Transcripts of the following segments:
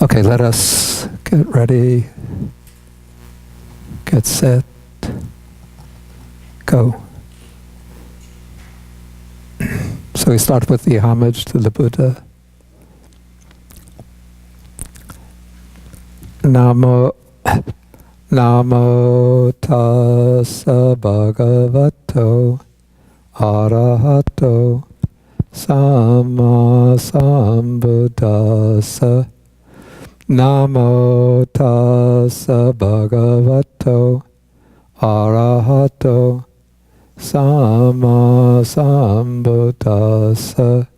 Okay, let us get ready, get set, go. So we start with the homage to the Buddha. Namo tassa bhagavato arahato sama sambuddhassa. Namo tassa bhagavato arahato sama sambuddhassa.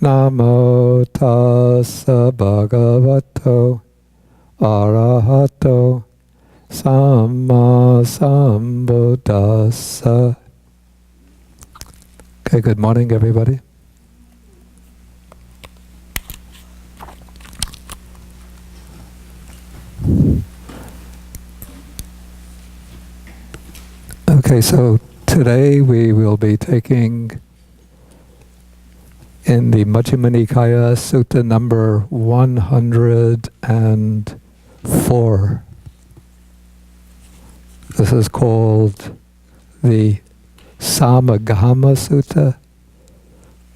Namo tassa bhagavato arahato sama sambuddhassa. Okay, good morning, everybody. Okay, so today we will be taking in the Majjhima Nikaya Sutta number 104. This is called the Samagama Sutta,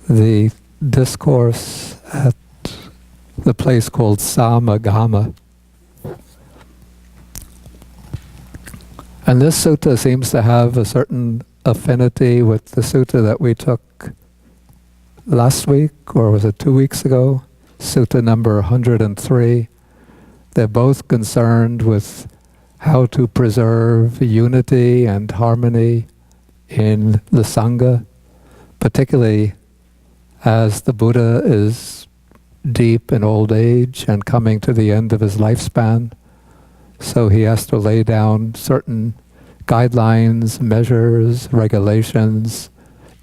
the discourse at the place called Samagama. And this sutta seems to have a certain affinity with the sutta that we took last week, or was it 2 weeks ago? Sutta number 103. They're both concerned with how to preserve unity and harmony in the Sangha, particularly as the Buddha is deep in old age and coming to the end of his lifespan. So he has to lay down certain guidelines, measures, regulations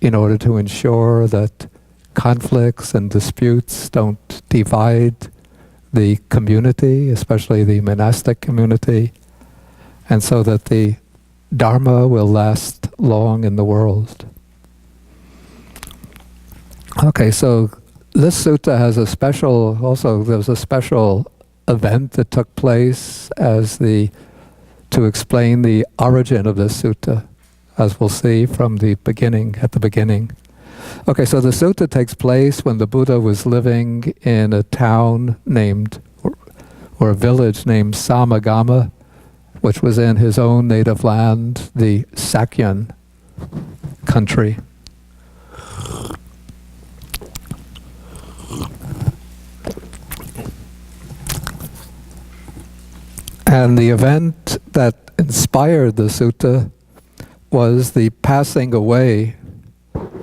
in order to ensure that conflicts and disputes don't divide the community, especially the monastic community, and so that the Dharma will last long in the world. Okay, so this sutta has a special, also there's a special event that took place to explain the origin of this sutta, as we'll see from at the beginning. Okay, so the sutta takes place when the Buddha was living in a town named, or a village named Samagama, which was in his own native land, the Sakyan country. And the event that inspired the sutta was the passing away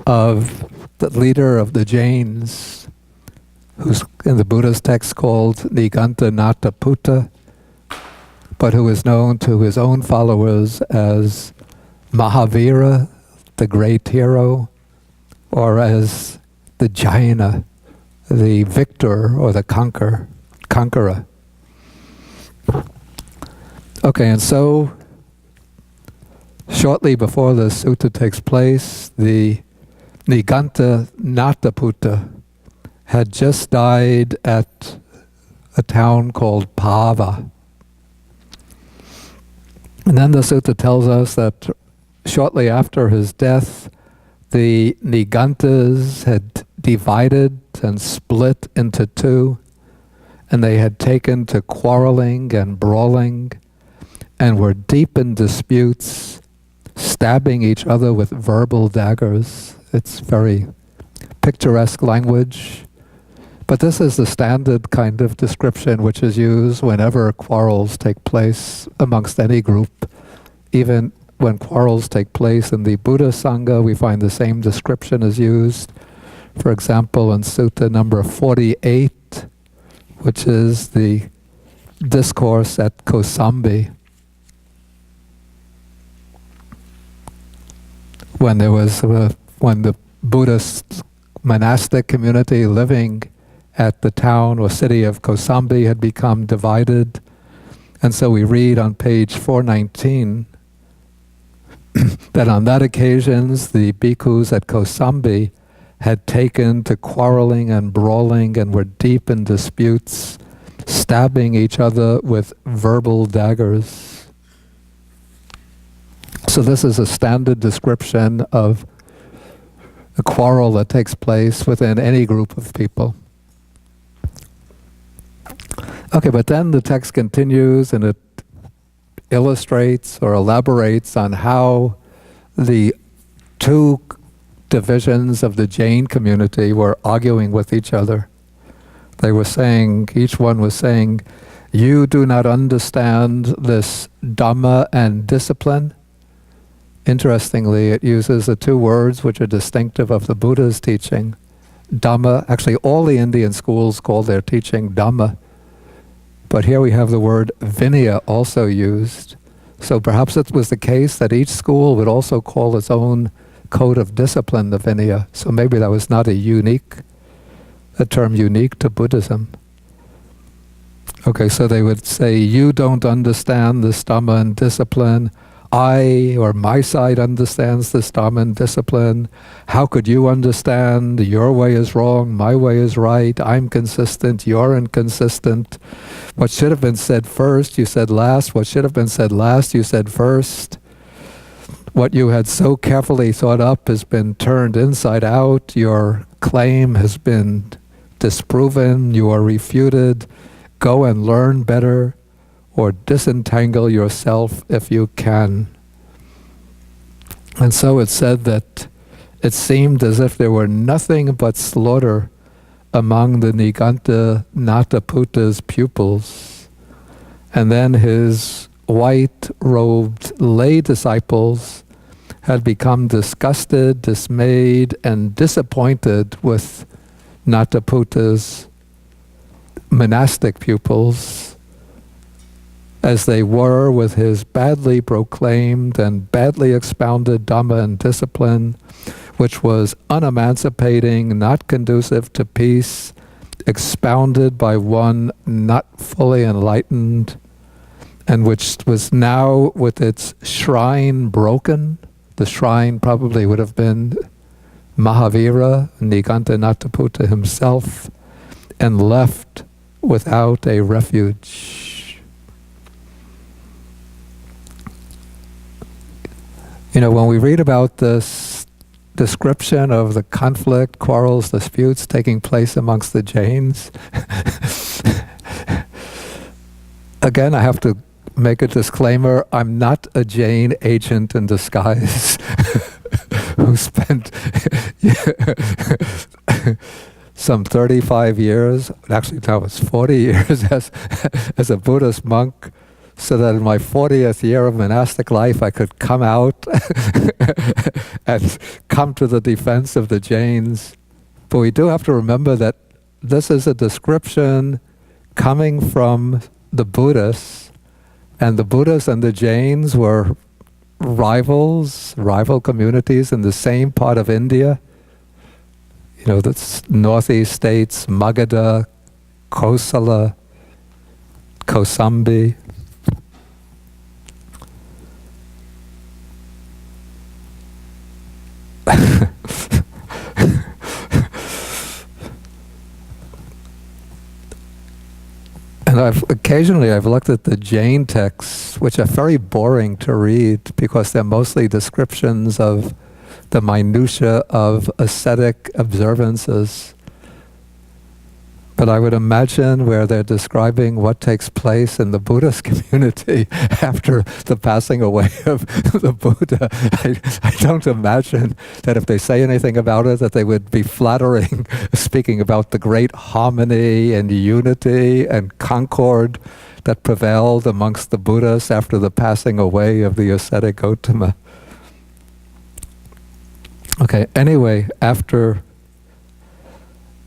of the leader of the Jains, who's in the Buddha's text called Niganthanataputta, but who is known to his own followers as Mahavira, the great hero, or as the Jaina, the victor or the conqueror. Okay, and so shortly before the sutta takes place, the Niganthanataputta had just died at a town called Pava. And then the sutta tells us that shortly after his death, the Nigantas had divided and split into two, and they had taken to quarreling and brawling, and were deep in disputes, stabbing each other with verbal daggers. It's very picturesque language. But this is the standard kind of description which is used whenever quarrels take place amongst any group. Even when quarrels take place in the Buddha Sangha, we find the same description is used. For example, in Sutta number 48, which is the discourse at Kosambi, when the Buddhist monastic community living at the town or city of Kosambi had become divided. And so we read on page 419 that on that occasions the bhikkhus at Kosambi had taken to quarreling and brawling and were deep in disputes, stabbing each other with verbal daggers. So this is a standard description of a quarrel that takes place within any group of people. Okay, but then the text continues and it illustrates or elaborates on how the two divisions of the Jain community were arguing with each other. They were saying, each one was saying, you do not understand this Dhamma and discipline. Interestingly, it uses the two words which are distinctive of the Buddha's teaching. Dhamma, actually all the Indian schools call their teaching Dhamma. But here we have the word Vinaya also used. So perhaps it was the case that each school would also call its own code of discipline the Vinaya. So maybe that was not a term unique to Buddhism. Okay, so they would say, you don't understand this Dhamma and discipline. I, or my side, understands this Dhamma and discipline. How could you understand? Your way is wrong, my way is right. I'm consistent, you're inconsistent. What should have been said first, you said last. What should have been said last, you said first. What you had so carefully thought up has been turned inside out. Your claim has been disproven. You are refuted. Go and learn better, or disentangle yourself if you can. And so it said that it seemed as if there were nothing but slaughter among the Niganta Nataputa's pupils. And then his white-robed lay disciples had become disgusted, dismayed, and disappointed with Nataputa's monastic pupils, as they were with his badly proclaimed and badly expounded Dhamma and discipline, which was unemancipating, not conducive to peace, expounded by one not fully enlightened, and which was now with its shrine broken. The shrine probably would have been Mahavira, Niganta Nataputa himself, and left without a refuge. You know, when we read about this description of the conflict, quarrels, disputes taking place amongst the Jains, again, I have to make a disclaimer. I'm not a Jain agent in disguise who spent some 35 years, actually now it's 40 years as a Buddhist monk, so that in my 40th year of monastic life I could come out and come to the defense of the Jains. But we do have to remember that this is a description coming from the Buddhists, and the Buddhists and the Jains were rival communities in the same part of India. You know, the northeast states, Magadha, Kosala, Kosambi. And occasionally I've looked at the Jain texts, which are very boring to read because they're mostly descriptions of the minutiae of ascetic observances. But I would imagine where they're describing what takes place in the Buddhist community after the passing away of the Buddha. I don't imagine that if they say anything about it, that they would be flattering, speaking about the great harmony and unity and concord that prevailed amongst the Buddhists after the passing away of the ascetic Gautama. Okay, anyway, after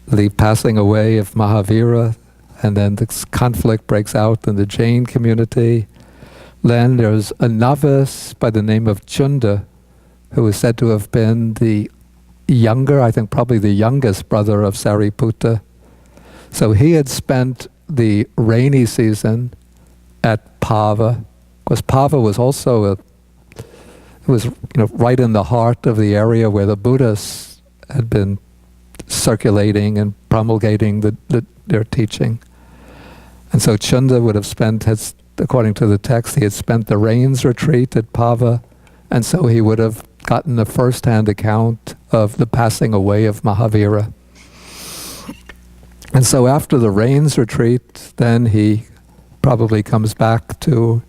the passing away of Mahavira, and then this conflict breaks out in the Jain community. Then there's a novice by the name of Chunda, who is said to have been the younger, I think probably the youngest brother of Sariputta. So he had spent the rainy season at Pava, because Pava was also right in the heart of the area where the Buddhists had been circulating and promulgating their teaching. And so Chunda would have spent, according to the text, he had spent the rains retreat at Pava, and so he would have gotten a first-hand account of the passing away of Mahavira. And so after the rains retreat, then he probably comes back to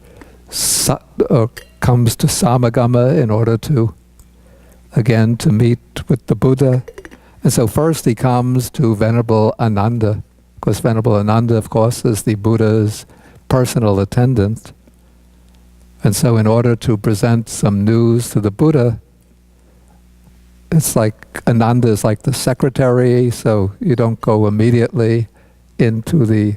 comes to Samagama in order to, again, to meet with the Buddha. And so first he comes to Venerable Ananda, because Venerable Ananda, of course, is the Buddha's personal attendant. And so in order to present some news to the Buddha, it's like Ananda is like the secretary, so you don't go immediately into the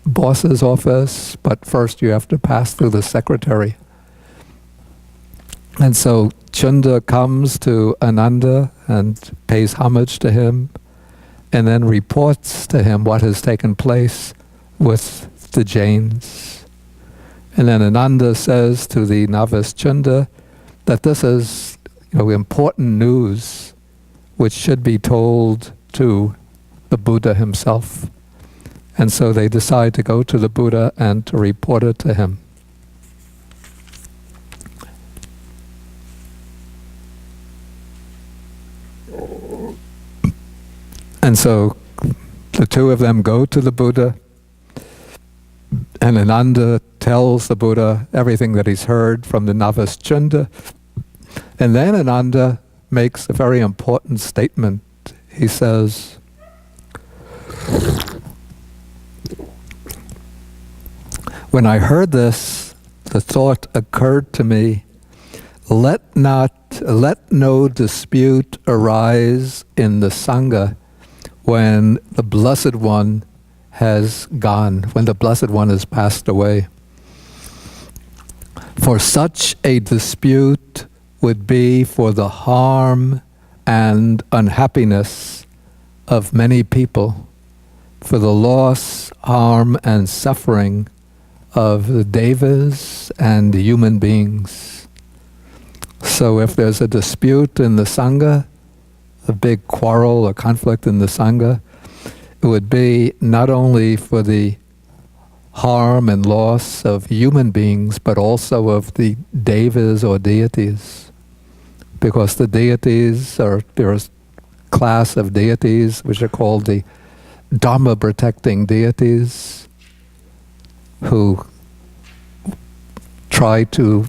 boss's office, but first you have to pass through the secretary. And so Chunda comes to Ananda and pays homage to him, and then reports to him what has taken place with the Jains. And then Ananda says to the novice Chunda that this is, important news which should be told to the Buddha himself. And so they decide to go to the Buddha and to report it to him. And so the two of them go to the Buddha, and Ananda tells the Buddha everything that he's heard from the novice Chunda. And then Ananda makes a very important statement. He says, "When I heard this, the thought occurred to me, let no dispute arise in the Sangha when the Blessed One has gone, when the Blessed One has passed away. For such a dispute would be for the harm and unhappiness of many people, for the loss, harm, and suffering of the devas and the human beings." So if there's a dispute in the Sangha, a big quarrel or conflict in the Sangha, it would be not only for the harm and loss of human beings, but also of the devas or deities. Because the deities, there's a class of deities which are called the Dharma-protecting deities, who try to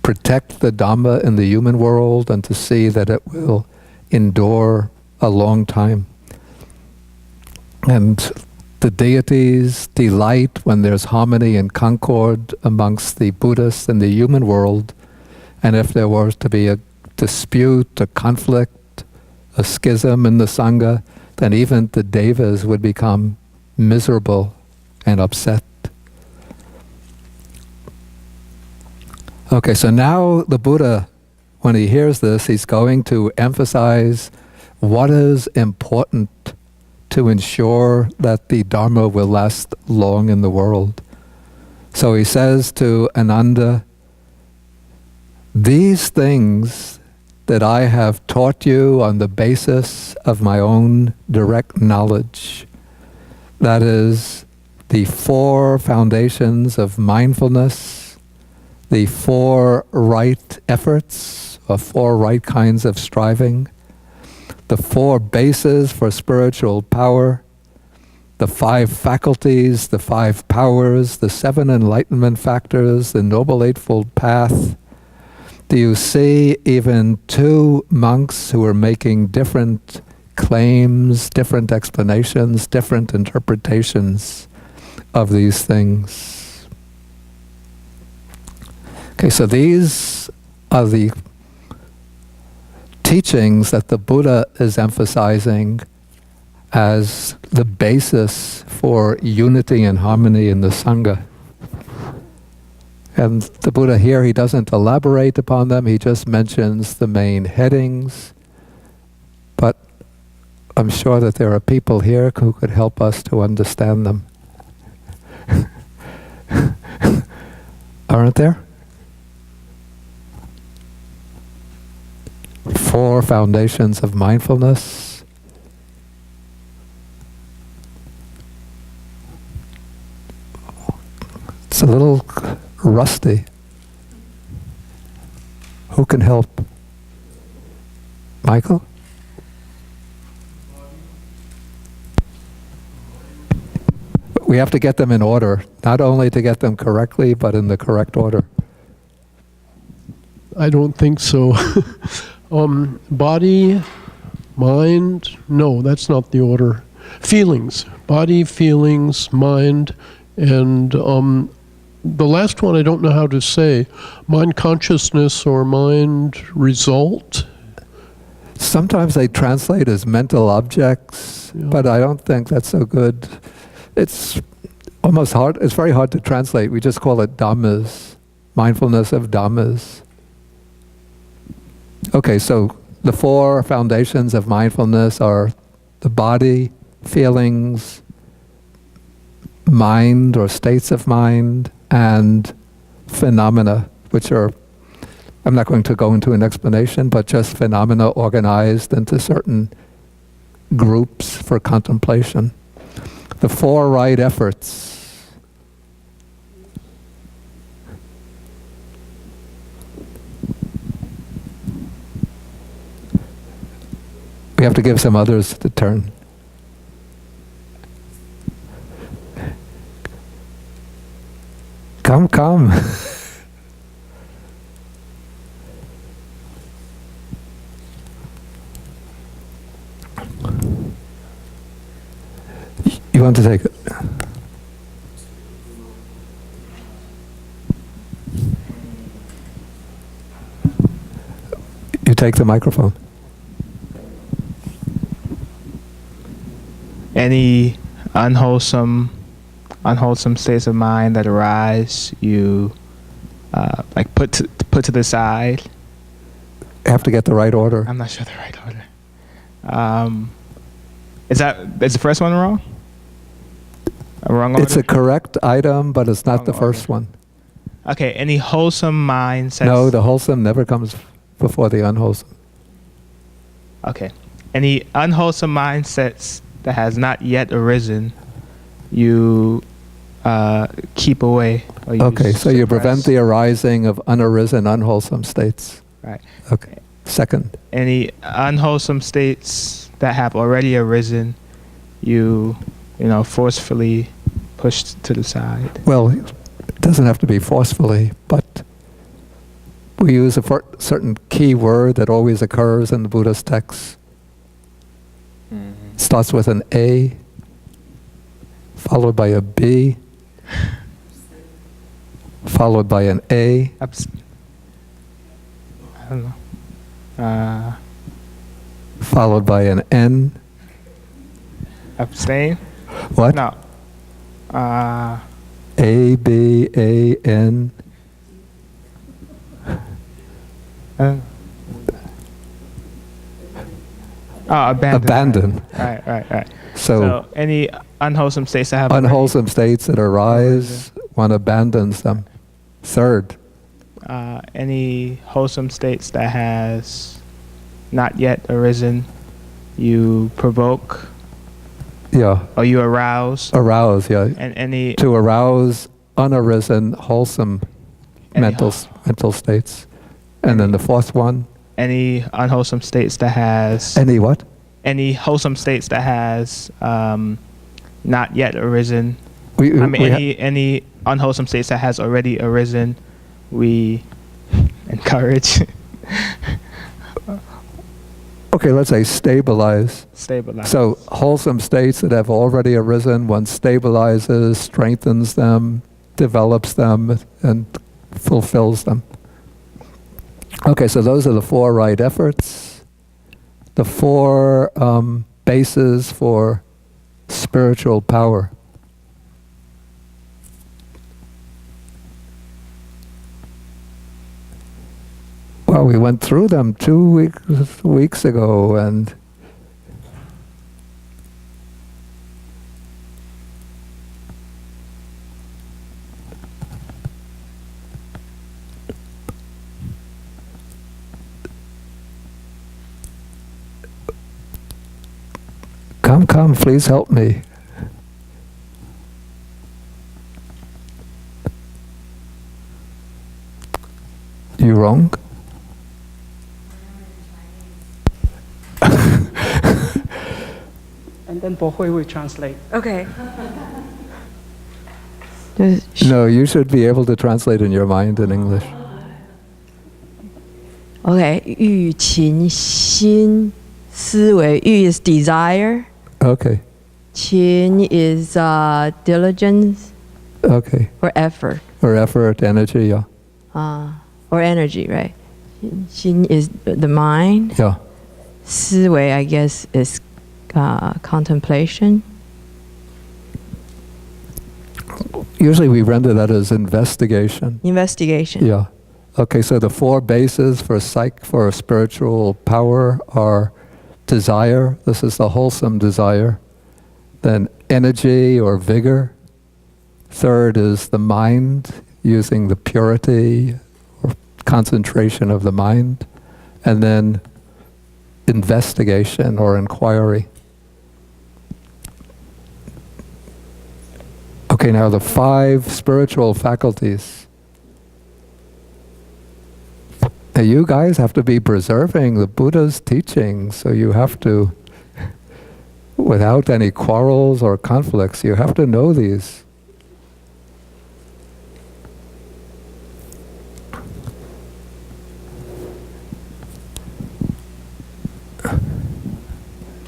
protect the Dhamma in the human world and to see that it will endure a long time. And the deities delight when there's harmony and concord amongst the Buddhists and the human world. And if there was to be a dispute, a conflict, a schism in the Sangha, then even the devas would become miserable and upset. Okay, so now the Buddha, when he hears this, he's going to emphasize what is important to ensure that the Dharma will last long in the world. So he says to Ananda, "These things that I have taught you on the basis of my own direct knowledge, that is, the 4 foundations of mindfulness, the 4 right efforts, or 4 right kinds of striving, the 4 bases for spiritual power, the 5 faculties, the 5 powers, the 7 enlightenment factors, the Noble Eightfold Path. Do you see even 2 monks who are making different claims, different explanations, different interpretations of these things?" Okay, so these are the teachings that the Buddha is emphasizing as the basis for unity and harmony in the Sangha. And the Buddha here, he doesn't elaborate upon them, he just mentions the main headings. But I'm sure that there are people here who could help us to understand them. Aren't there? 4 foundations of mindfulness. It's a little rusty. Who can help? Michael? We have to get them in order, not only to get them correctly, but in the correct order. I don't think so. Body, mind, no, that's not the order. Feelings, body, feelings, mind, and the last one I don't know how to say. Mind consciousness or mind result. Sometimes they translate as mental objects, Yeah. but I don't think that's so good. It's almost hard, it's very hard to translate. We just call it dhammas, mindfulness of dhammas. Okay, so the four foundations of mindfulness are the body, feelings, mind or states of mind, and phenomena, which are, I'm not going to go into an explanation, but just phenomena organized into certain groups for contemplation. The four right efforts. We have to give some others the turn. Come. You want to take it? You take the microphone. Any unwholesome states of mind that arise, you like put to the side. Have to get the right order. I'm not sure the right order. Is the first one wrong? A wrong order? It's a correct item, but it's not Wrong the first order. one. Okay. Any wholesome mindsets? No, the wholesome never comes before the unwholesome. Okay. Any unwholesome mindsets that has not yet arisen, you keep away. Or you Okay, so you prevent suppress. the arising of unarisen, unwholesome states. Right. Okay. Second. Any unwholesome states that have already arisen, you forcefully push to the side. Well, it doesn't have to be forcefully, but we use a certain key word that always occurs in the Buddha's texts. Starts with an A, followed by a B, followed by an A. I don't know. Followed by an N. Abstain? What? No. A, B, A, N. Abandon. Right. So any unwholesome states that have unwholesome states that arise, one abandons them. Third. any wholesome states that has not yet arisen, you provoke. Yeah. Or you arouse. Arouse, yeah. And any to arouse unarisen, wholesome mental states. And then the fourth one. any unwholesome states that has Any what? any wholesome states that has not yet arisen. Any unwholesome states that has already arisen, we encourage. Okay, let's say stabilize. Stabilize. So wholesome states that have already arisen, one stabilizes, strengthens them, develops them, and fulfills them. Okay, so those are the four right efforts, the four bases for spiritual power. Well, we went through them 2 weeks ago, and come, please help me. You wrong? And then Bohui will translate. Okay. No, you should be able to translate in your mind in English. Okay. 欲勤心思维. 欲 is desire. Okay. 勤 is diligence. Okay. Or effort. Or effort, energy, yeah. Or energy, right? 心 is the mind. Yeah. 思维, I guess, is contemplation. Usually we render that as investigation. Investigation. Yeah. Okay, so the four bases for spiritual power are desire. This is the wholesome desire. Then energy or vigor. Third is the mind, using the purity or concentration of the mind. And then investigation or inquiry. Okay, now the 5 spiritual faculties. Now you guys have to be preserving the Buddha's teachings, so you have to, without any quarrels or conflicts, you have to know these.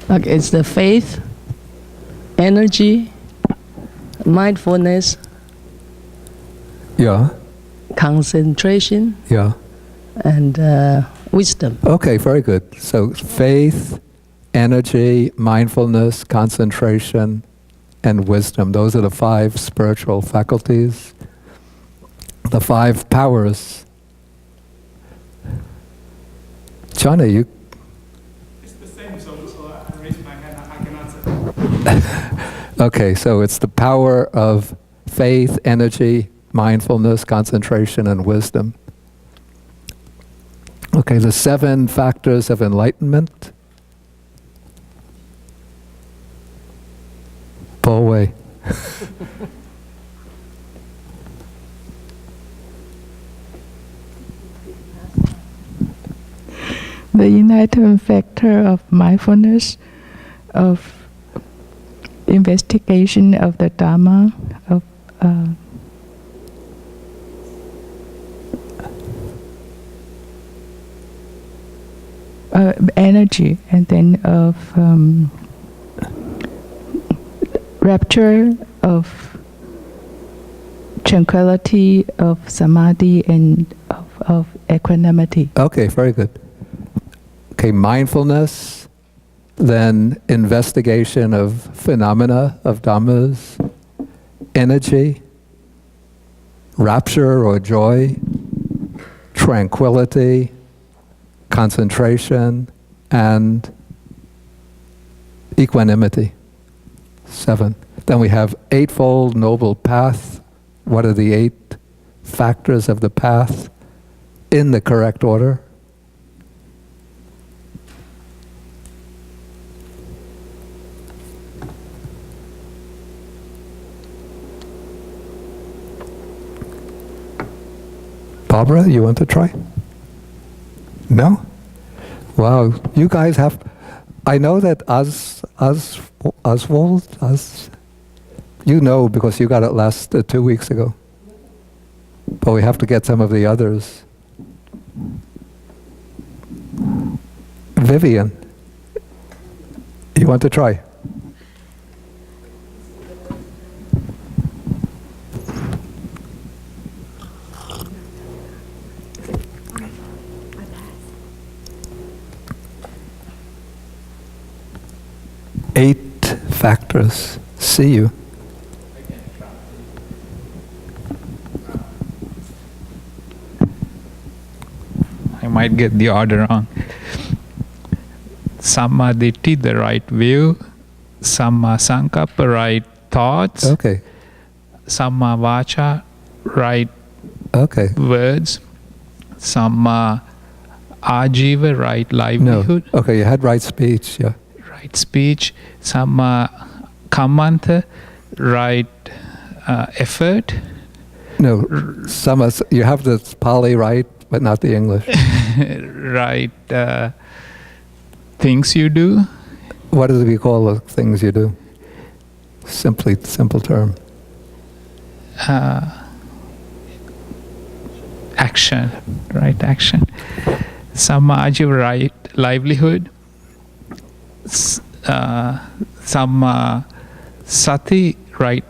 Okay, it's the faith, energy, mindfulness, Yeah, concentration, yeah. and wisdom. Okay, very good. So faith, energy, mindfulness, concentration, and wisdom. Those are the 5 spiritual faculties. The 5 powers. Johnny, you... It's the same, so I raise my hand, I can answer. Okay, so it's the power of faith, energy, mindfulness, concentration, and wisdom. Okay, the 7 factors of enlightenment. Pull away. The enlightenment factor of mindfulness, of investigation of the Dharma, of energy, and then of rapture, of tranquility, of samadhi, and of equanimity. Okay, very good. Okay, mindfulness, then investigation of phenomena, of dhammas, energy, rapture or joy, tranquility, concentration, and equanimity. 7. Then we have Eightfold Noble Path. What are the 8 factors of the path in the correct order? Barbara, you want to try? No? Wow, you guys have... I know that Oswald, you know because you got it last 2 weeks ago. But we have to get some of the others. Vivian, you want to try? Eight factors. See you. I might get the order wrong. Samma Ditti, the right view. Samma Sankappa, right thoughts. Okay. Samma Vacha, right Okay. words. Samma Ajiva, right livelihood. No. Okay, you had right speech, yeah. Right speech. Samma Kammanta, right effort. No, you have the Pali right, but not the English. Right things you do. What do we call the things you do? Simple term. Action, right action. Samaja, right livelihood. Sati, right.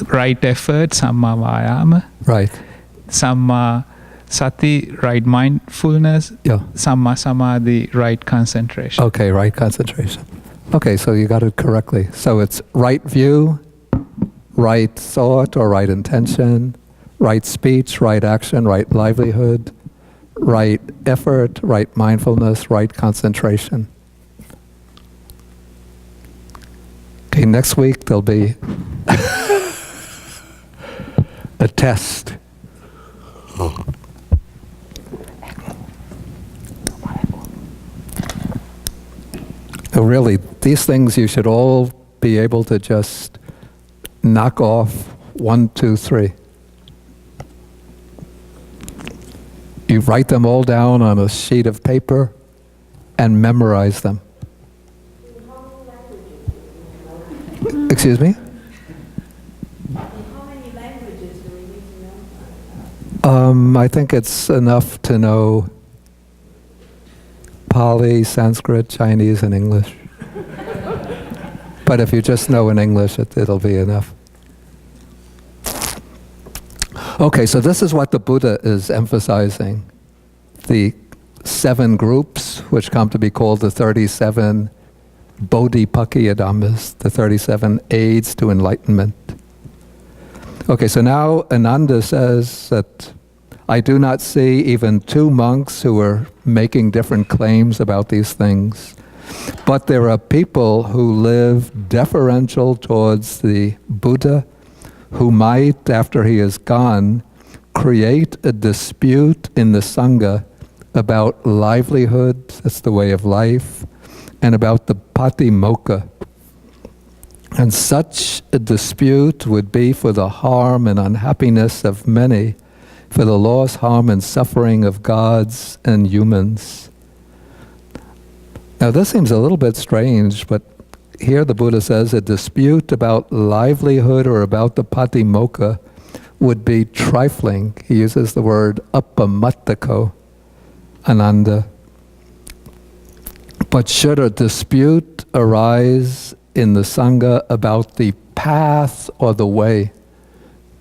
Right effort, samma vayama. Right. Samma sati, right mindfulness. Yeah. Samma samadhi, right concentration. Okay, right concentration. Okay, so you got it correctly. So it's right view, right thought or right intention, right speech, right action, right livelihood, right effort, right mindfulness, right concentration. Okay, next week there'll be a test. Really, these things you should all be able to just knock off 1, 2, 3. You write them all down on a sheet of paper and memorize them. Excuse me? How many languages do we need to know? I think it's enough to know Pali, Sanskrit, Chinese, and English. But if you just know in English, it'll be enough. Okay, so this is what the Buddha is emphasizing. The 7 groups, which come to be called the 37 Bodhipakkhya Dhammas, the 37 aids to enlightenment. Okay, so now Ananda says that I do not see even 2 monks who are making different claims about these things, but there are people who live deferential towards the Buddha, who might, after he is gone, create a dispute in the Sangha about livelihood, that's the way of life, and about the patimokkha. And such a dispute would be for the harm and unhappiness of many, for the loss, harm, and suffering of gods and humans. Now this seems a little bit strange, but here the Buddha says a dispute about livelihood or about the patimokkha would be trifling. He uses the word appamattako, Ananda. But should a dispute arise in the Sangha about the path or the way,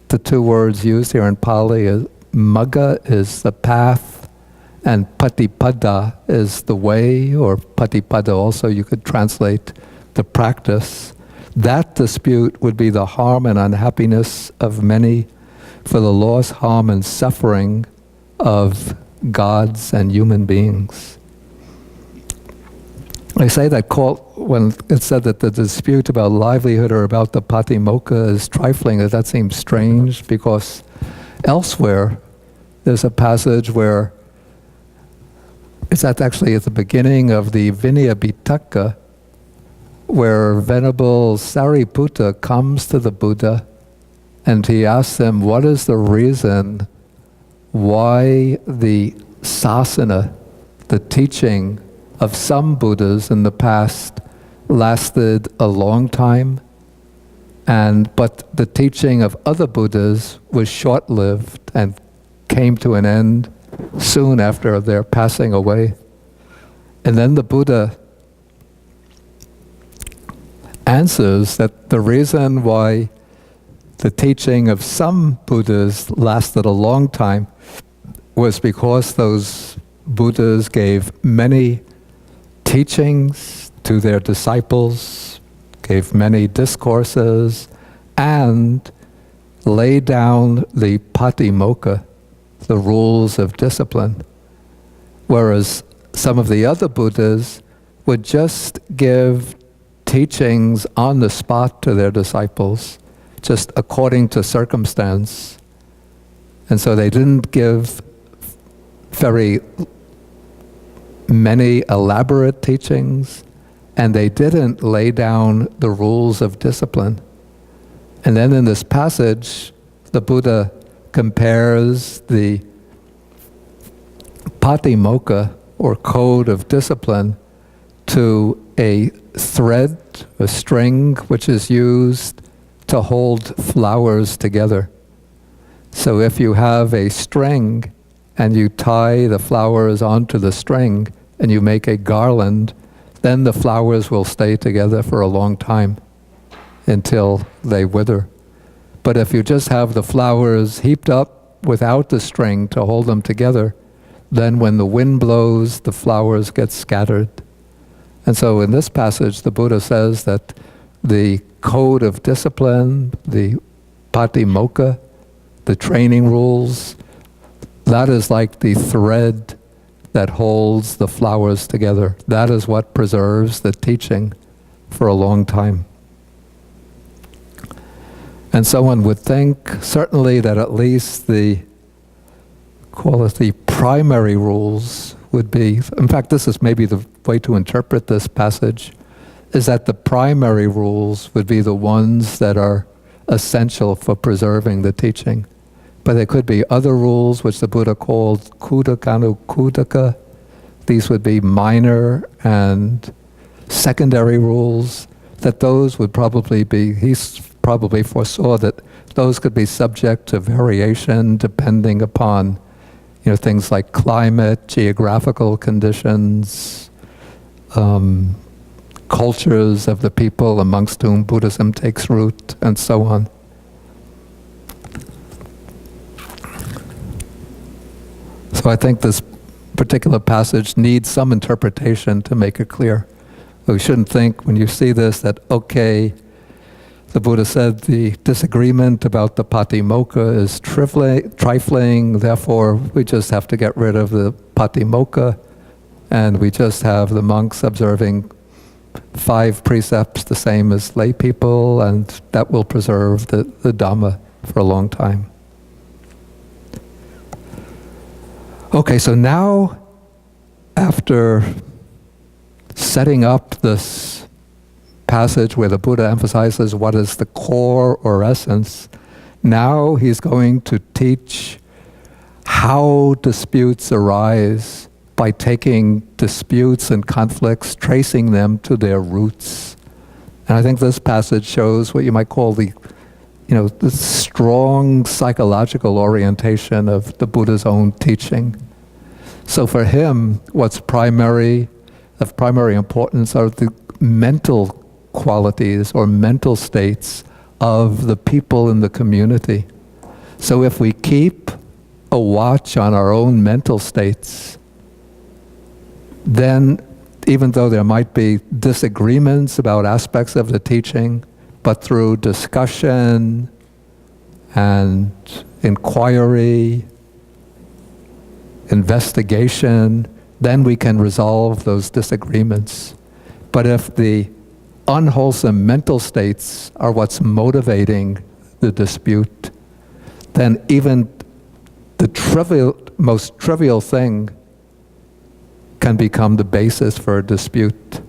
the 2 words used here in Pali is magga is the path, and patipada is the way, or patipada also you could translate the practice. That dispute would be the harm and unhappiness of many, for the loss, harm, and suffering of gods and human beings. I say that when it's said that the dispute about livelihood or about the patimokkha is trifling, that seems strange, because elsewhere there's a passage where it's actually at the beginning of the Vinaya Pitaka, where Venerable Sariputta comes to the Buddha and he asks him, what is the reason why the sasana, the teaching of some Buddhas in the past, lasted a long time, but the teaching of other Buddhas was short-lived and came to an end soon after their passing away. And then the Buddha answers that the reason why the teaching of some Buddhas lasted a long time was because those Buddhas gave many teachings to their disciples, gave many discourses, and laid down the patimokkha, the rules of discipline. Whereas some of the other Buddhas would just give teachings on the spot to their disciples, just according to circumstance. And so they didn't give very many elaborate teachings, and they didn't lay down the rules of discipline. And then in this passage, the Buddha compares the patimokkha, or code of discipline, to a thread, a string, which is used to hold flowers together. So if you have a string and you tie the flowers onto the string and you make a garland, then the flowers will stay together for a long time until they wither. But if you just have the flowers heaped up without the string to hold them together, then when the wind blows, the flowers get scattered. And so in this passage, the Buddha says that the code of discipline, the patimokkha, the training rules, that is like the thread that holds the flowers together. That is what preserves the teaching for a long time. And someone would think, certainly, that at least the primary rules would be, in fact, this is maybe the way to interpret this passage, is that the primary rules would be the ones that are essential for preserving the teaching. But there could be other rules which the Buddha called kudakanu kudaka. These would be minor and secondary rules, that those would probably be, he probably foresaw that those could be subject to variation depending upon things like climate, geographical conditions, cultures of the people amongst whom Buddhism takes root, and so on. So I think this particular passage needs some interpretation to make it clear. We shouldn't think when you see this that, okay, the Buddha said the disagreement about the patimokkha is trifling, therefore we just have to get rid of the patimokkha, and we just have the monks observing 5 precepts the same as lay people, and that will preserve the Dhamma for a long time. Okay, so now, after setting up this passage where the Buddha emphasizes what is the core or essence, now he's going to teach how disputes arise by taking disputes and conflicts, tracing them to their roots. And I think this passage shows what you might call the strong psychological orientation of the Buddha's own teaching. So for him, what's of primary importance are the mental qualities or mental states of the people in the community. So if we keep a watch on our own mental states, then even though there might be disagreements about aspects of the teaching, but through discussion and inquiry, investigation, then we can resolve those disagreements. But if the unwholesome mental states are what's motivating the dispute, then even the most trivial thing can become the basis for a dispute.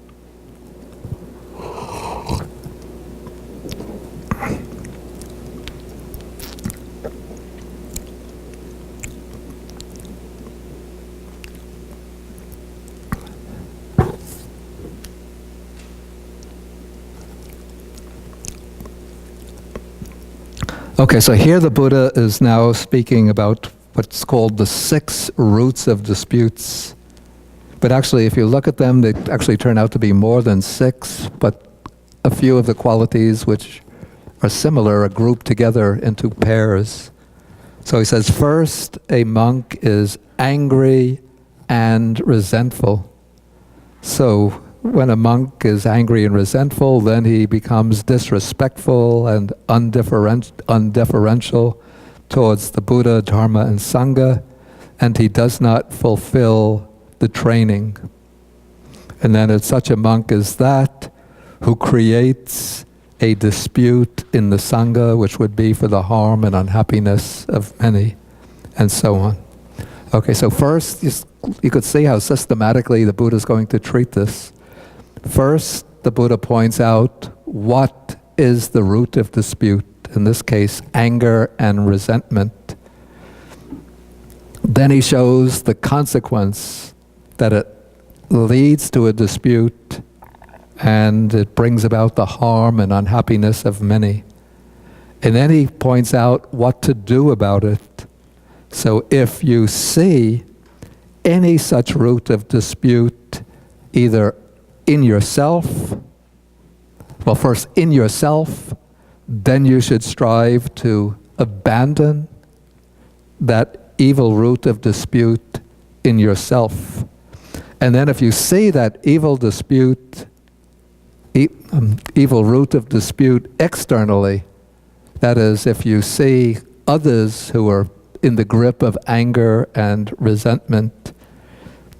Okay, so here the Buddha is now speaking about what's called the 6 roots of disputes. But actually, if you look at them, they actually turn out to be more than 6, but a few of the qualities which are similar are grouped together into pairs. So he says, first, a monk is angry and resentful. So when a monk is angry and resentful, then he becomes disrespectful and undeferential towards the Buddha, Dharma, and Sangha, and he does not fulfill the training. And then it's such a monk as that who creates a dispute in the Sangha, which would be for the harm and unhappiness of many, and so on. Okay, so first, you could see how systematically the Buddha is going to treat this. First, the Buddha points out what is the root of dispute. in this case, anger and resentment. Then he shows the consequence that it leads to a dispute and it brings about the harm and unhappiness of many. And then he points out what to do about it. So if you see any such root of dispute, either in yourself, well, first in yourself, then you should strive to abandon that evil root of dispute in yourself. And then if you see that evil dispute, evil root of dispute externally, that is, if you see others who are in the grip of anger and resentment,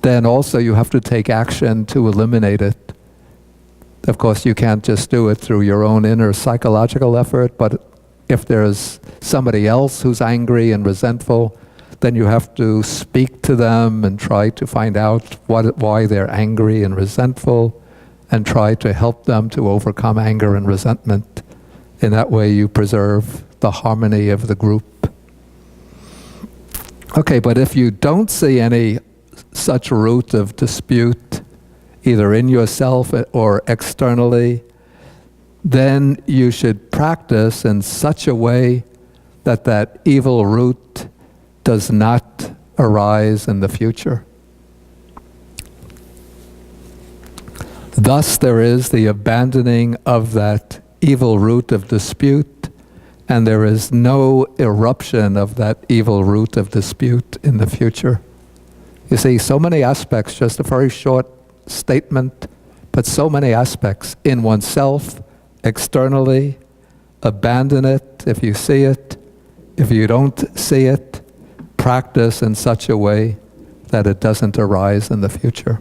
then also you have to take action to eliminate it. Of course, you can't just do it through your own inner psychological effort, but if there's somebody else who's angry and resentful, then you have to speak to them and try to find out why they're angry and resentful, and try to help them to overcome anger and resentment. In that way, you preserve the harmony of the group. Okay, but if you don't see any such root of dispute, either in yourself or externally, then you should practice in such a way that that evil root does not arise in the future. Thus there is the abandoning of that evil root of dispute, and there is no eruption of that evil root of dispute in the future. You see, so many aspects, just a very short statement, but so many aspects in oneself, externally. Abandon it if you see it. If you don't see it, practice in such a way that it doesn't arise in the future.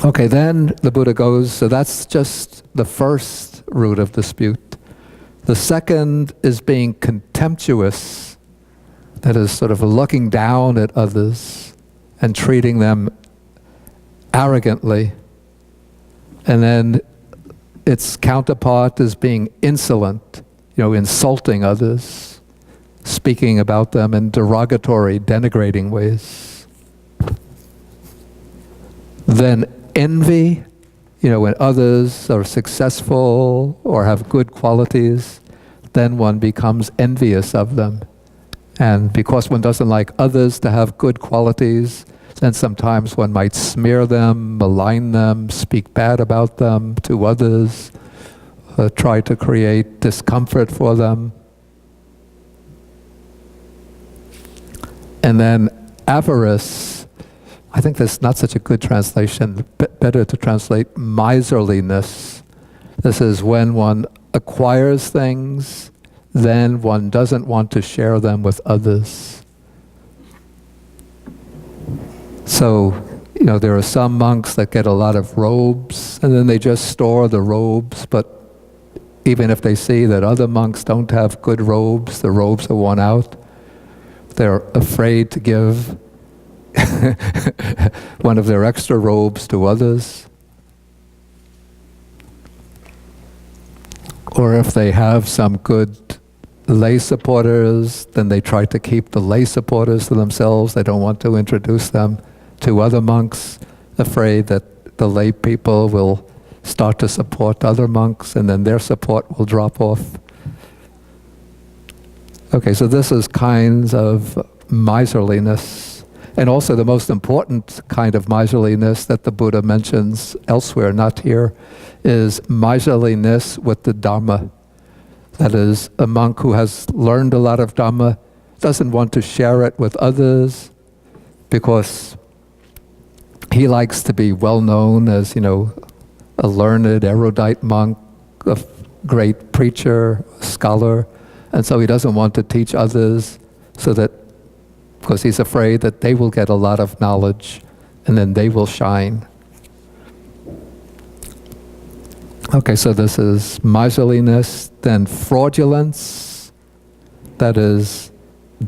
Okay, then the Buddha goes, so that's just the first root of dispute. The second is being contemptuous, that is sort of looking down at others and treating them arrogantly. And then its counterpart is being insolent, insulting others, speaking about them in derogatory, denigrating ways. Then envy, when others are successful or have good qualities, then one becomes envious of them. And because one doesn't like others to have good qualities, then sometimes one might smear them, malign them, speak bad about them to others, try to create discomfort for them. And then avarice, I think that's not such a good translation. Better to translate miserliness. This is when one acquires things, then one doesn't want to share them with others. So, there are some monks that get a lot of robes, and then they just store the robes, but even if they see that other monks don't have good robes, the robes are worn out, they're afraid to give one of their extra robes to others. Or if they have some good lay supporters, then they try to keep the lay supporters to themselves. They don't want to introduce them to other monks, afraid that the lay people will start to support other monks and then their support will drop off. Okay, so this is kinds of miserliness. And also the most important kind of miserliness that the Buddha mentions elsewhere, not here, is miserliness with the Dharma. That is, a monk who has learned a lot of Dharma doesn't want to share it with others because he likes to be well known as, a learned, erudite monk, a great preacher, scholar, and so he doesn't want to teach others because he's afraid that they will get a lot of knowledge and then they will shine. Okay, so this is miserliness, then fraudulence, that is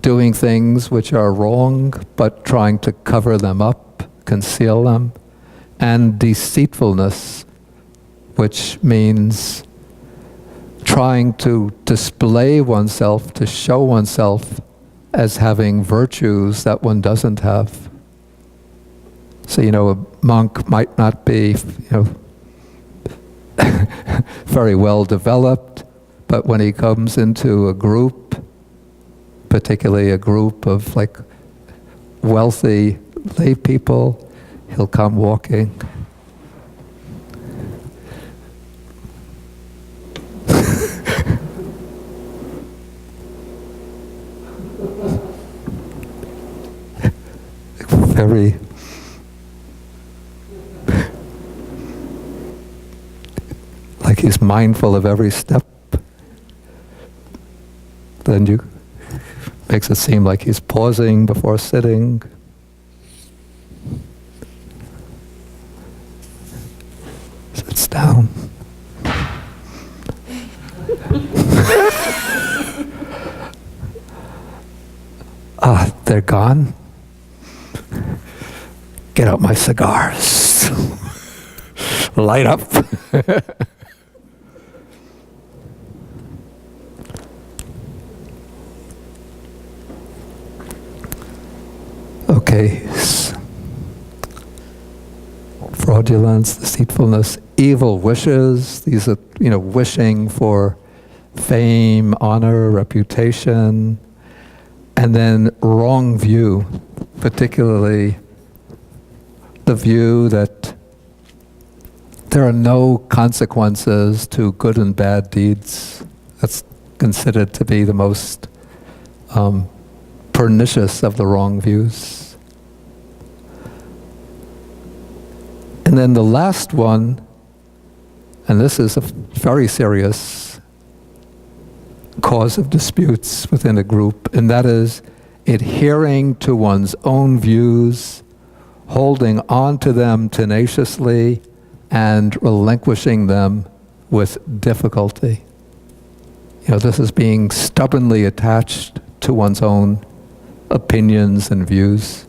doing things which are wrong but trying to cover them up, conceal them, and deceitfulness, which means trying to display oneself, to show oneself as having virtues that one doesn't have. So, a monk might not be, very well developed, but when he comes into a group, particularly a group of wealthy lay people, he'll come walking. Very like he's mindful of every step. Then you makes it seem like he's pausing before sitting. Sits down. They're gone. Get out my cigars. Light up. Okay. Fraudulence, deceitfulness, evil wishes. These are, wishing for fame, honor, reputation. And then wrong view, particularly the view that there are no consequences to good and bad deeds. That's considered to be the most pernicious of the wrong views. And then the last one, and this is a very serious cause of disputes within a group, and that is adhering to one's own views, holding on to them tenaciously, and relinquishing them with difficulty. This is being stubbornly attached to one's own opinions and views.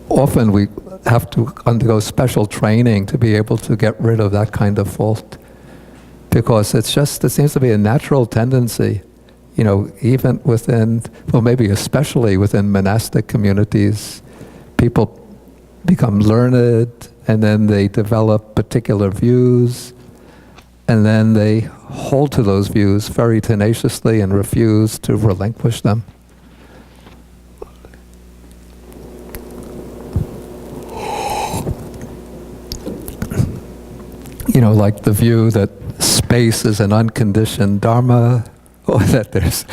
Often we have to undergo special training to be able to get rid of that kind of fault, because it seems to be a natural tendency, even within, well, maybe especially within monastic communities, people become learned, and then they develop particular views, and then they hold to those views very tenaciously and refuse to relinquish them. Like the view that space is an unconditioned dharma, or that there's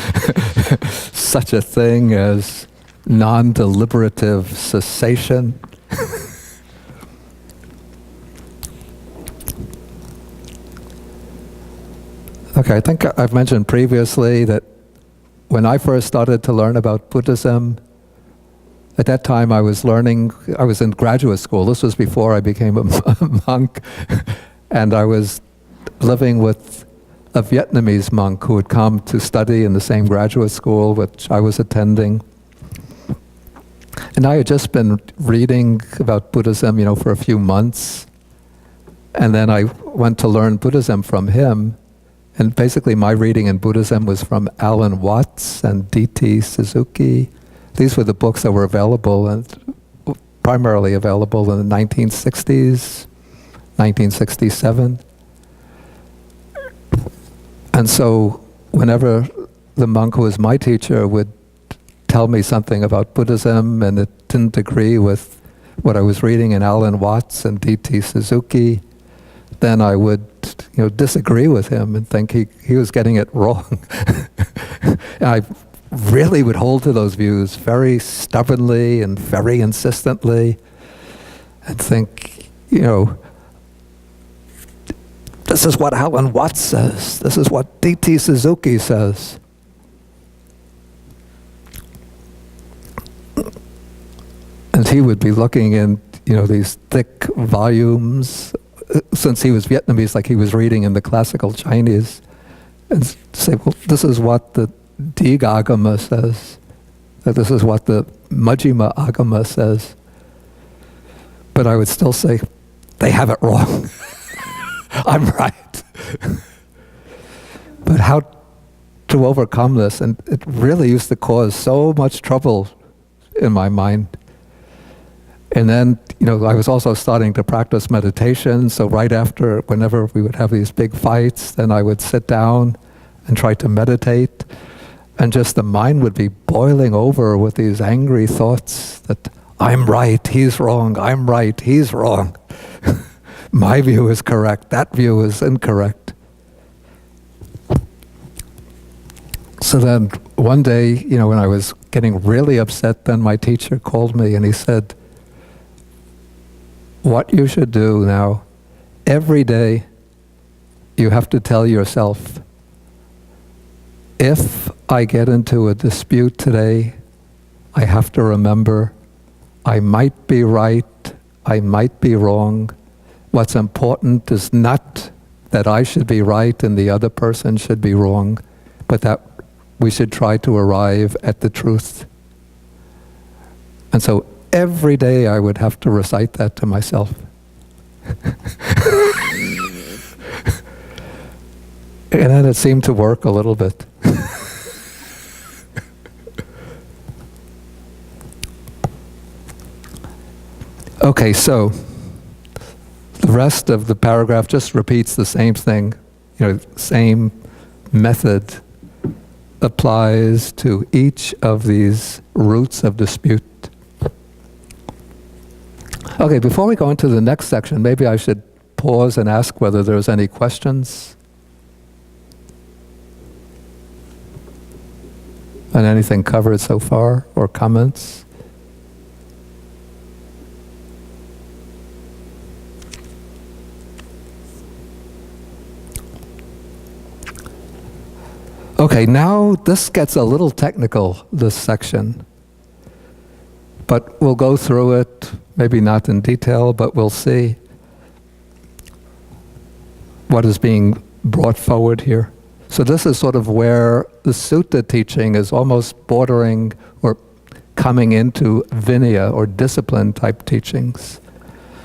such a thing as non-deliberative cessation. Okay, I think I've mentioned previously that when I first started to learn about Buddhism, at that time I was in graduate school. This was before I became a monk. And I was living with a Vietnamese monk who had come to study in the same graduate school which I was attending. And I had just been reading about Buddhism, for a few months. And then I went to learn Buddhism from him. And basically my reading in Buddhism was from Alan Watts and D.T. Suzuki. These were the books that were available, and primarily available in the 1960s. 1967. And so whenever the monk who was my teacher would tell me something about Buddhism and it didn't agree with what I was reading in Alan Watts and D.T. Suzuki, then I would disagree with him and think he was getting it wrong. I really would hold to those views very stubbornly and very insistently and think, this is what Alan Watts says. This is what D.T. Suzuki says. And he would be looking in, these thick volumes, since he was Vietnamese, like he was reading in the classical Chinese, and say, well, this is what the Dig Agama says. This is what the Majjhima Agama says. But I would still say, they have it wrong. I'm right. But how to overcome this? And it really used to cause so much trouble in my mind. And then, I was also starting to practice meditation. So right after, whenever we would have these big fights, then I would sit down and try to meditate. And just the mind would be boiling over with these angry thoughts that I'm right, he's wrong, I'm right, he's wrong. My view is correct, that view is incorrect. So then one day, when I was getting really upset, then my teacher called me and he said, what you should do now, every day, you have to tell yourself, if I get into a dispute today, I have to remember I might be right, I might be wrong. What's important is not that I should be right and the other person should be wrong, but that we should try to arrive at the truth. And so every day I would have to recite that to myself. And then it seemed to work a little bit. Okay, so the rest of the paragraph just repeats the same thing. Same method applies to each of these roots of dispute. Okay, before we go into the next section, maybe I should pause and ask whether there's any questions on anything covered so far, or comments. Okay, now this gets a little technical, this section. But we'll go through it, maybe not in detail, but we'll see what is being brought forward here. So this is sort of where the sutta teaching is almost bordering or coming into vinaya or discipline type teachings.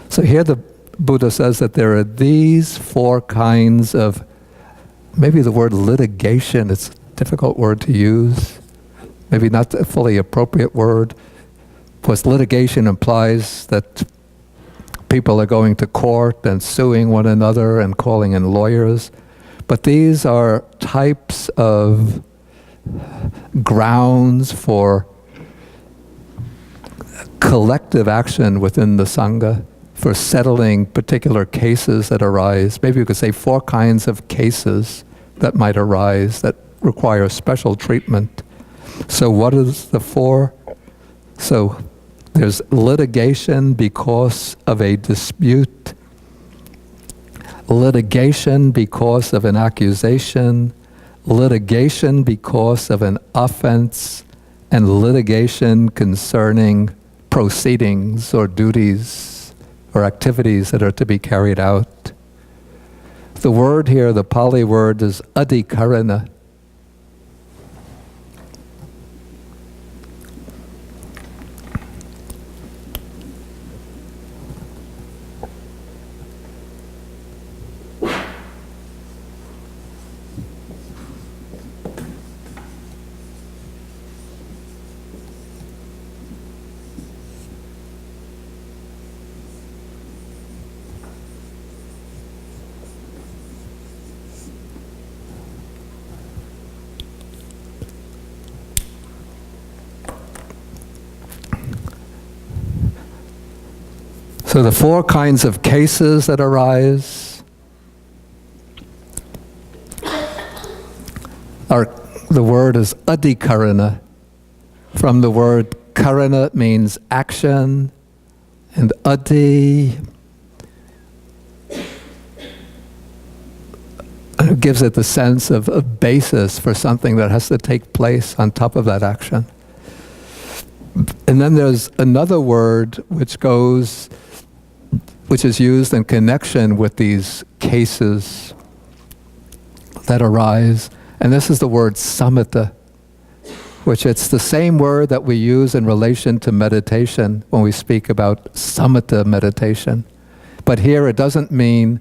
So here the Buddha says that there are these four kinds of, maybe the word litigation, it's a difficult word to use, maybe not a fully appropriate word, because litigation implies that people are going to court and suing one another and calling in lawyers. But these are types of grounds for collective action within the Sangha, for settling particular cases that arise. Maybe you could say four kinds of cases that might arise that require special treatment. So what is the four? So there's litigation because of a dispute, litigation because of an accusation, litigation because of an offense, and litigation concerning proceedings or duties or activities that are to be carried out. The word here, the Pali word, is adhikarana. So the four kinds of cases that arise are, the word is adhikarana. From the word karana means action, and adhi gives it the sense of a basis for something that has to take place on top of that action. And then there's another word which is used in connection with these cases that arise, and this is the word samatha, which it's the same word that we use in relation to meditation when we speak about samatha meditation. But here it doesn't mean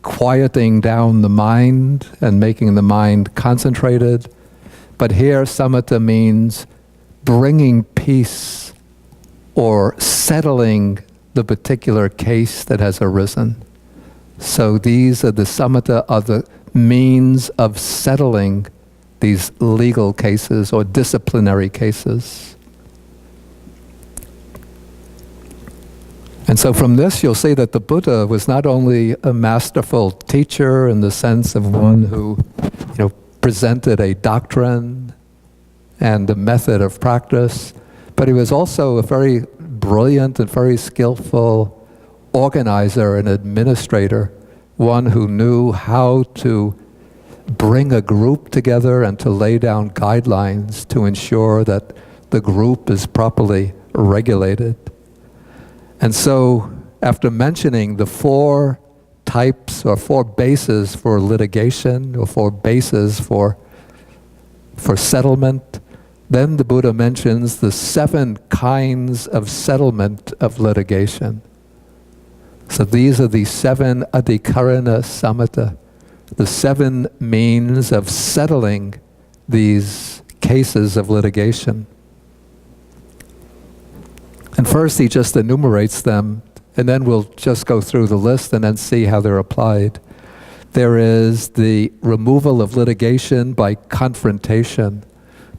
quieting down the mind and making the mind concentrated. But here, samatha means bringing peace or settling the particular case that has arisen. So these are the samatha, are the means of settling these legal cases or disciplinary cases. And so from this, you'll see that the Buddha was not only a masterful teacher in the sense of one who, presented a doctrine and a method of practice, but he was also a very brilliant and very skillful organizer and administrator, one who knew how to bring a group together and to lay down guidelines to ensure that the group is properly regulated. And so, after mentioning the 4 types or 4 bases for litigation or 4 bases for settlement, then the Buddha mentions the 7 kinds of settlement of litigation. So these are the 7 adhikarana samatha, the 7 means of settling these cases of litigation. And first he just enumerates them, and then we'll just go through the list and then see how they're applied. There is the removal of litigation by confrontation.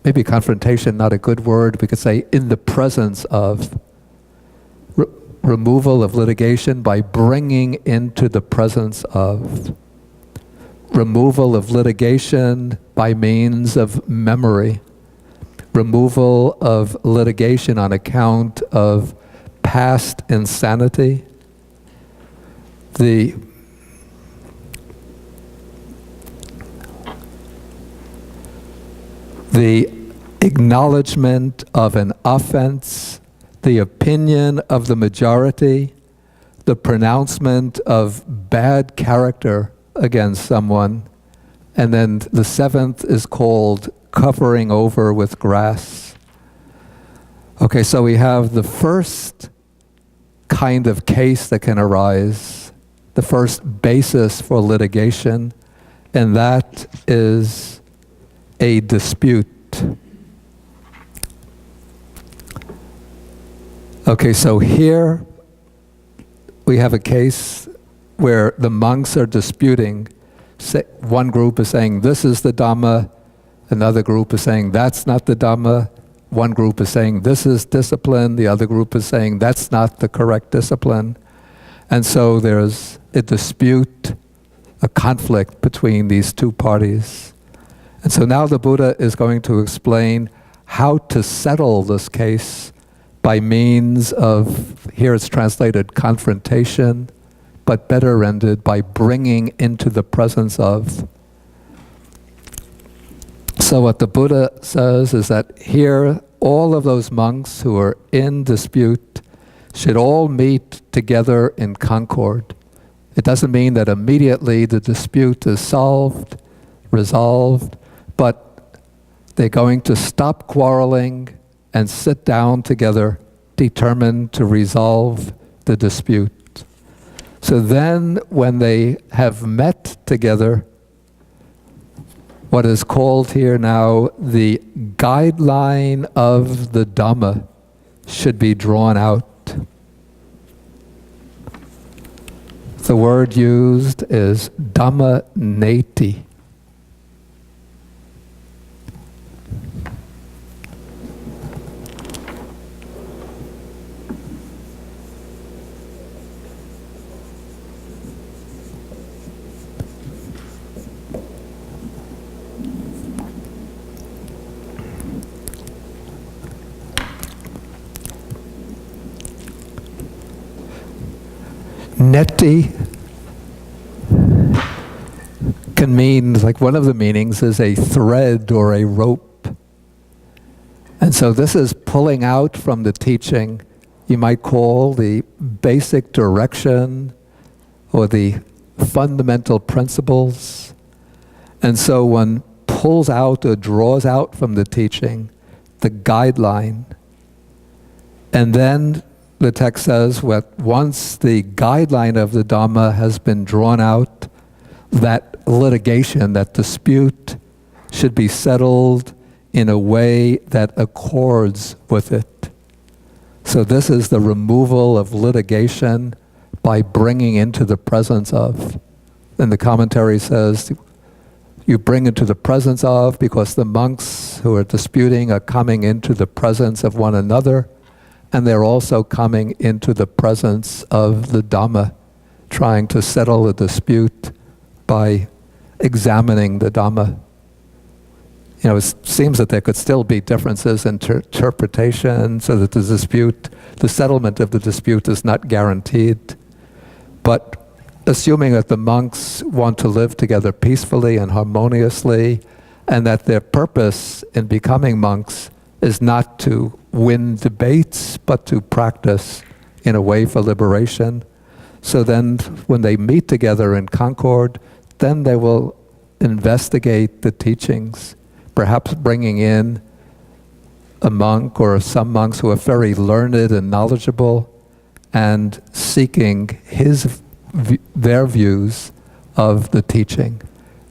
Maybe confrontation, not a good word. We could say in the presence of. Removal of litigation by bringing into the presence of. Removal of litigation by means of memory. Removal of litigation on account of past insanity. The acknowledgement of an offense, the opinion of the majority, the pronouncement of bad character against someone, and then the 7th is called covering over with grass. Okay, so we have the first kind of case that can arise, the first basis for litigation, and that is a dispute. Okay, so here we have a case where the monks are disputing. One group is saying, this is the Dhamma. Another group is saying, that's not the Dhamma. One group is saying, this is discipline. The other group is saying, that's not the correct discipline. And so there's a dispute, a conflict between these 2 parties. And so now the Buddha is going to explain how to settle this case by means of, here it's translated confrontation, but better rendered by bringing into the presence of. So what the Buddha says is that here, all of those monks who are in dispute should all meet together in concord. It doesn't mean that immediately the dispute is solved, resolved, but they're going to stop quarreling and sit down together, determined to resolve the dispute. So then, when they have met together, what is called here now the guideline of the Dhamma should be drawn out. The word used is Dhamma neti. Neti can mean, like one of the meanings is a thread or a rope. And so this is pulling out from the teaching, you might call the basic direction or the fundamental principles. And so one pulls out or draws out from the teaching the guideline. And then the text says, once the guideline of the Dhamma has been drawn out, that litigation, that dispute, should be settled in a way that accords with it. So this is the removal of litigation by bringing into the presence of. And the commentary says, you bring into the presence of because the monks who are disputing are coming into the presence of one another, and they're also coming into the presence of the Dhamma, trying to settle the dispute by examining the Dhamma. You know, it seems that there could still be differences in interpretation, so that the settlement of the dispute is not guaranteed. But assuming that the monks want to live together peacefully and harmoniously, and that their purpose in becoming monks is not to win debates, but to practice in a way for liberation. So then when they meet together in concord, then they will investigate the teachings, perhaps bringing in a monk or some monks who are very learned and knowledgeable, and seeking their views of the teaching,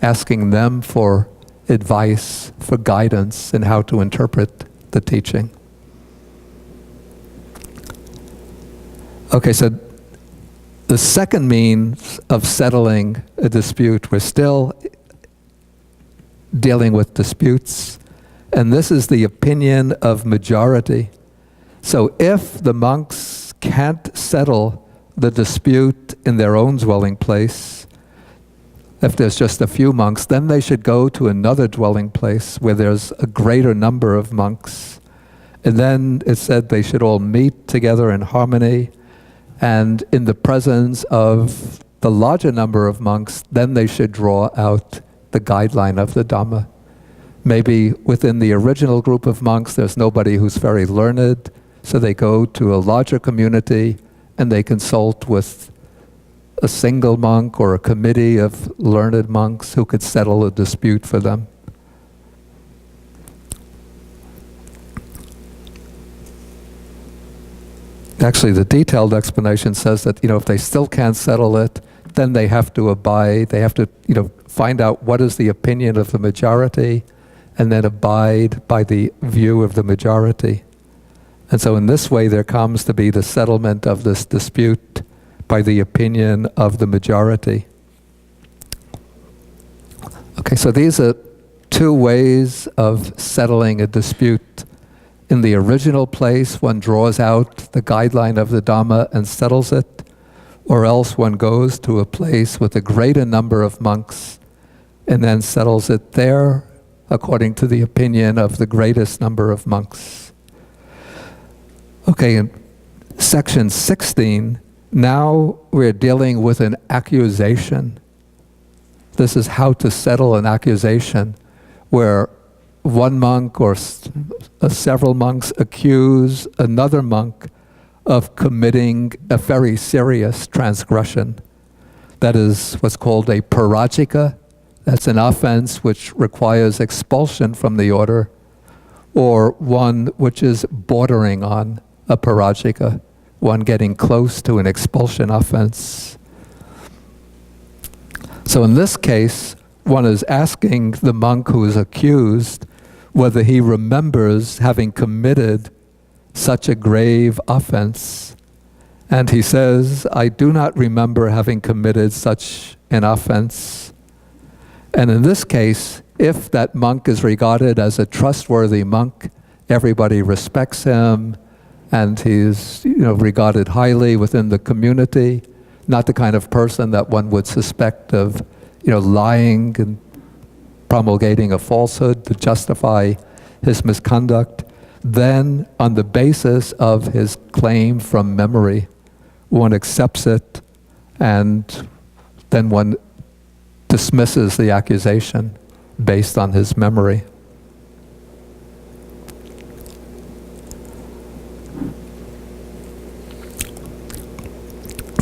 asking them for advice, for guidance in how to interpret the teaching. Okay, so the second means of settling a dispute, we're still dealing with disputes, and this is the opinion of majority. So if the monks can't settle the dispute in their own dwelling place, if there's just a few monks, then they should go to another dwelling place where there's a greater number of monks. And then it said they should all meet together in harmony, and in the presence of the larger number of monks, then they should draw out the guideline of the Dhamma. Maybe within the original group of monks, there's nobody who's very learned, so they go to a larger community and they consult with a single monk or a committee of learned monks who could settle a dispute for them. Actually, the detailed explanation says that, if they still can't settle it, then they have to abide, they have to, find out what is the opinion of the majority, and then abide by the view of the majority. And so in this way, there comes to be the settlement of this dispute by the opinion of the majority. Okay, so these are two ways of settling a dispute. In the original place, one draws out the guideline of the Dhamma and settles it, or else one goes to a place with a greater number of monks and then settles it there according to the opinion of the greatest number of monks. Okay, in section 16, now we're dealing with an accusation. This is how to settle an accusation where one monk or several monks accuse another monk of committing a very serious transgression. That is what's called a parajika. That's an offense which requires expulsion from the order, or one which is bordering on a parajika, one getting close to an expulsion offense. So in this case, one is asking the monk who is accused whether he remembers having committed such a grave offense. And he says, I do not remember having committed such an offense. And in this case, if that monk is regarded as a trustworthy monk, everybody respects him, and he's regarded highly within the community, not the kind of person that one would suspect of lying and promulgating a falsehood to justify his misconduct, then on the basis of his claim from memory, one accepts it, and then one dismisses the accusation based on his memory.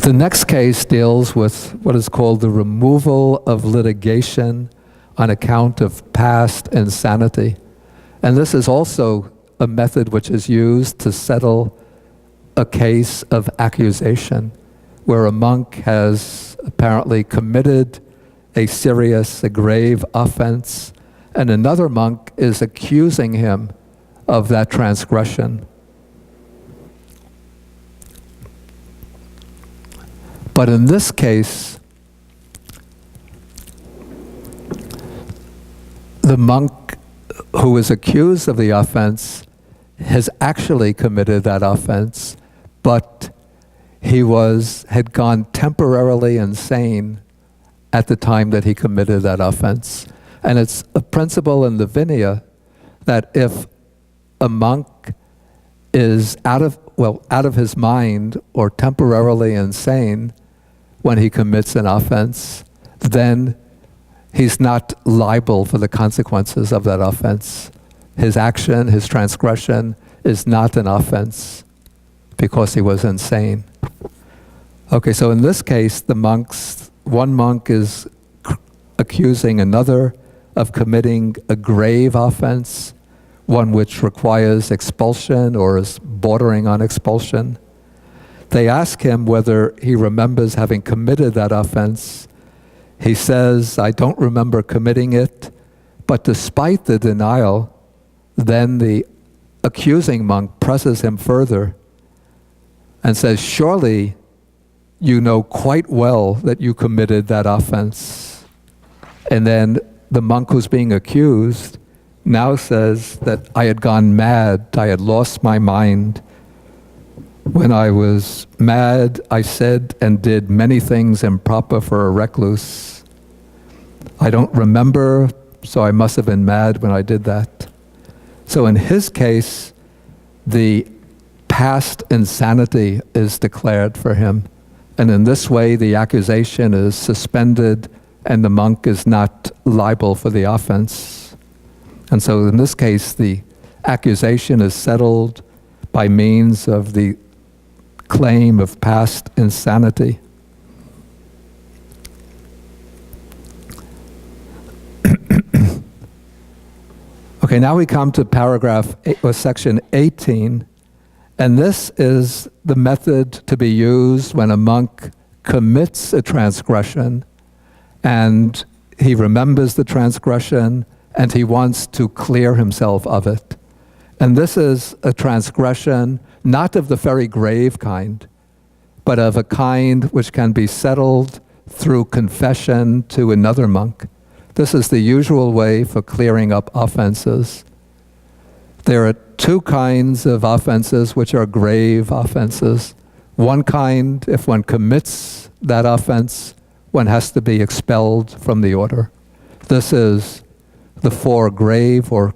The next case deals with what is called the removal of litigation on account of past insanity. And this is also a method which is used to settle a case of accusation, where a monk has apparently committed a serious, a grave offense, and another monk is accusing him of that transgression. But in this case, the monk who is accused of the offense has actually committed that offense, but he had gone temporarily insane at the time that he committed that offense. And it's a principle in the Vinaya that if a monk is out of his mind or temporarily insane when he commits an offense, then he's not liable for the consequences of that offense. His action, his transgression is not an offense because he was insane. Okay, so in this case, one monk is accusing another of committing a grave offense, one which requires expulsion or is bordering on expulsion. They ask him whether he remembers having committed that offense. He says, "I don't remember committing it," but despite the denial, then the accusing monk presses him further and says, "Surely you know quite well that you committed that offense." And then the monk who's being accused now says that I had gone mad, I had lost my mind. When I was mad, I said and did many things improper for a recluse. I don't remember, so I must have been mad when I did that. So in his case, the past insanity is declared for him. And in this way, the accusation is suspended and the monk is not liable for the offense. And so in this case, the accusation is settled by means of the claim of past insanity. Okay, now we come to section 18, and this is the method to be used when a monk commits a transgression and he remembers the transgression and he wants to clear himself of it. And this is a transgression not of the very grave kind, but of a kind which can be settled through confession to another monk. This is the usual way for clearing up offenses. There are two kinds of offenses which are grave offenses. One kind, if one commits that offense, one has to be expelled from the order. This is the four grave or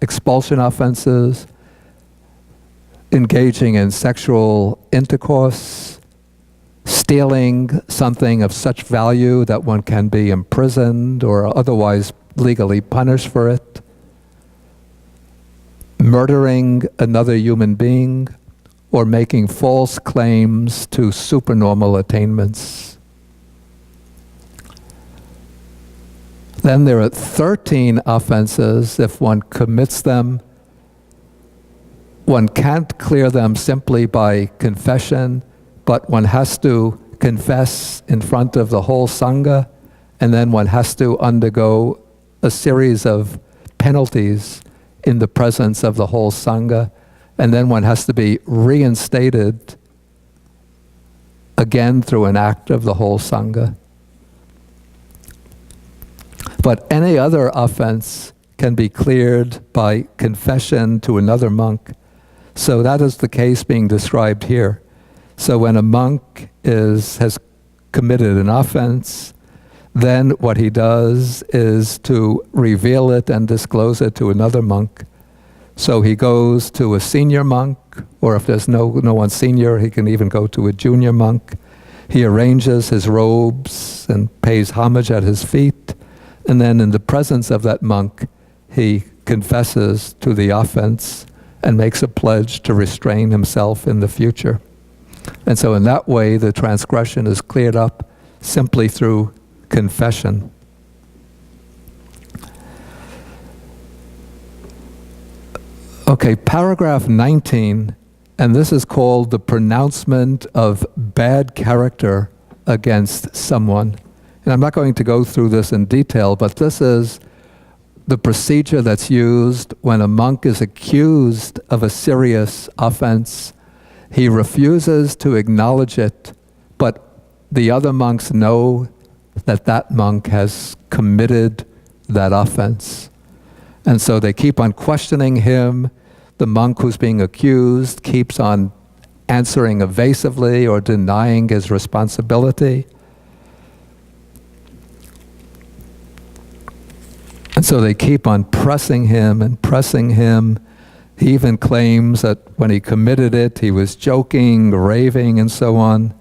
expulsion offenses: engaging in sexual intercourse, stealing something of such value that one can be imprisoned or otherwise legally punished for it, murdering another human being, or making false claims to supernormal attainments. Then there are 13 offenses. If one commits them, one can't clear them simply by confession, but one has to confess in front of the whole Sangha, and then one has to undergo a series of penalties in the presence of the whole Sangha, and then one has to be reinstated again through an act of the whole Sangha. But any other offense can be cleared by confession to another monk. So that is the case being described here. So when a monk has committed an offense, then what he does is to reveal it and disclose it to another monk. So he goes to a senior monk, or if there's no one senior, he can even go to a junior monk. He arranges his robes and pays homage at his feet, and then in the presence of that monk, he confesses to the offense and makes a pledge to restrain himself in the future. And so in that way, the transgression is cleared up simply through confession. Okay, paragraph 19, and this is called the pronouncement of bad character against someone. And I'm not going to go through this in detail, but this is the procedure that's used when a monk is accused of a serious offense. He refuses to acknowledge it, but the other monks know that that monk has committed that offense. And so they keep on questioning him. The monk who's being accused keeps on answering evasively or denying his responsibility. And so they keep on pressing him and pressing him. He even claims that when he committed it, he was joking, raving, and so on.